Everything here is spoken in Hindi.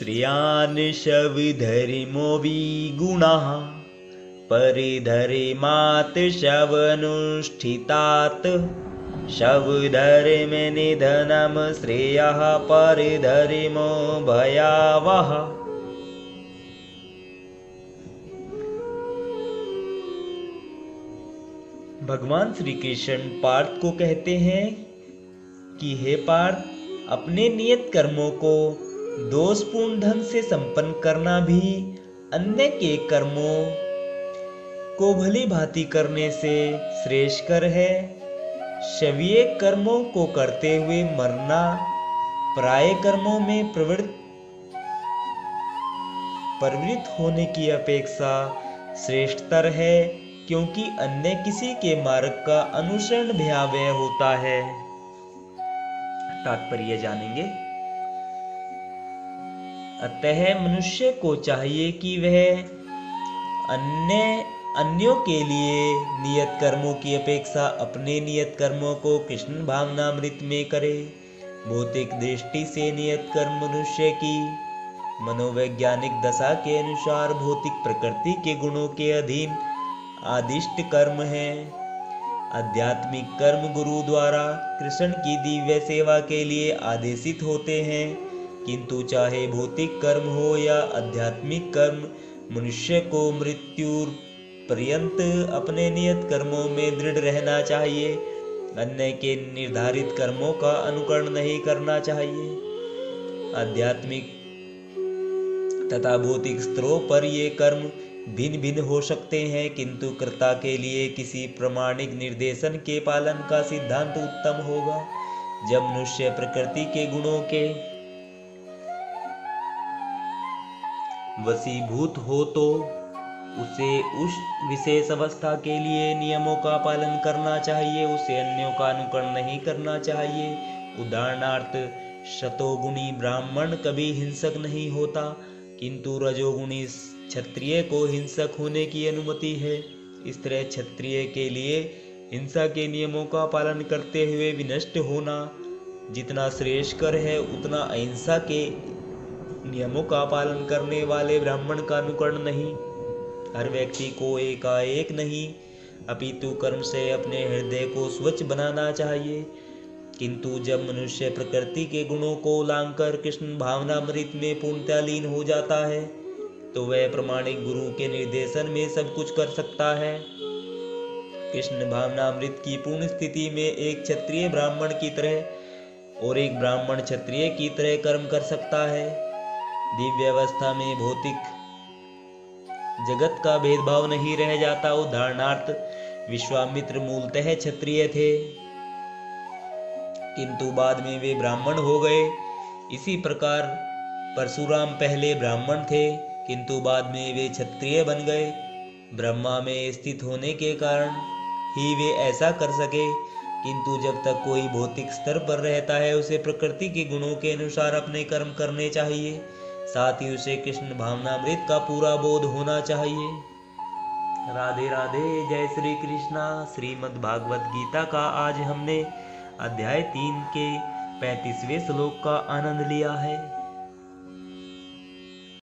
श्रियान् शवधर्मो विगुणः परिधर्मात् शवनुष्ठितात् शवधर्म निधनं श्रेयः परिधर्मो भयावह। भगवान श्री कृष्ण पार्थ को कहते हैं कि हे पार्थ, अपने नियत कर्मों को दोषपूर्ण ढंग से संपन्न करना भी अन्य के कर्मों को भली भांति करने से श्रेष्ठकर है। शवीय कर्मों को करते हुए मरना प्राय कर्मों में प्रवृत्त होने की अपेक्षा श्रेष्ठतर है, क्योंकि अन्य किसी के मार्ग का अनुसरण भयावह होता है। तात्पर्य जानेंगे। अतः मनुष्य को चाहिए कि वह अन्यों के लिए नियत कर्मों की अपेक्षा अपने नियत कर्मों को कृष्ण भावनामृत में करे। भौतिक दृष्टि से नियत कर्म मनुष्य की मनोवैज्ञानिक दशा के अनुसार भौतिक प्रकृति के गुणों के अधीन आदिष्ट कर्म है। आध्यात्मिक कर्म गुरु द्वारा कृष्ण की दिव्य सेवा के लिए आदेशित होते हैं, किंतु चाहे भौतिक कर्म हो या आध्यात्मिक कर्म, मनुष्य को मृत्यु पर्यंत अपने नियत कर्मों में दृढ़ रहना चाहिए। अन्य के निर्धारित कर्मों का अनुकरण नहीं करना चाहिए। आध्यात्मिक तथा भौतिक स्तरों पर ये कर्म भिन्न भिन्न हो सकते हैं, किंतु कर्ता के लिए किसी प्रामाणिक निर्देशन के पालन का सिद्धांत उत्तम होगा। जब मनुष्य प्रकृति के गुणों के वशीभूत हो तो उसे उस विशेष अवस्था के लिए नियमों का पालन करना चाहिए, उसे अन्यों का अनुकरण नहीं करना चाहिए। उदाहरणार्थ, शतोगुणी ब्राह्मण कभी हिंसक नहीं होता, किंतु रजोगुणी क्षत्रिय को हिंसक होने की अनुमति है। इस तरह क्षत्रिय के लिए हिंसा के नियमों का पालन करते हुए विनष्ट होना जितना श्रेष्ठकर है, उतना अहिंसा के नियमों का पालन करने वाले ब्राह्मण का अनुकरण नहीं। हर व्यक्ति को एकाएक नहीं, अपितु कर्म से अपने हृदय को स्वच्छ बनाना चाहिए। किंतु जब मनुष्य प्रकृति के गुणों को उलांघकर कृष्ण भावनामृत में पूर्णतः लीन हो जाता है, तो वह प्रामाणिक गुरु के निर्देशन में सब कुछ कर सकता है। कृष्ण भावनामृत की पूर्ण स्थिति में एक क्षत्रिय ब्राह्मण की तरह और एक ब्राह्मण क्षत्रिय की तरह कर्म कर सकता है। दिव्य अवस्था में भौतिक जगत का भेदभाव नहीं रह जाता। उदाहरणार्थ, विश्वामित्र मूलतः क्षत्रिय थे, किंतु बाद में वे ब्राह्मण हो गए। इसी प्रकार परशुराम पहले ब्राह्मण थे, किंतु बाद में वे क्षत्रिय बन गए। ब्रह्मा में स्थित होने के कारण ही वे ऐसा कर सके, किंतु जब तक कोई भौतिक स्तर पर रहता है, उसे प्रकृति के गुणों के अनुसार अपने कर्म करने चाहिए। साथ ही उसे कृष्ण भावनामृत का पूरा बोध होना चाहिए। राधे राधे। जय श्री कृष्णा। श्रीमद् भागवत गीता का आज हमने अध्याय 3 के 35वें श्लोक का आनंद लिया है।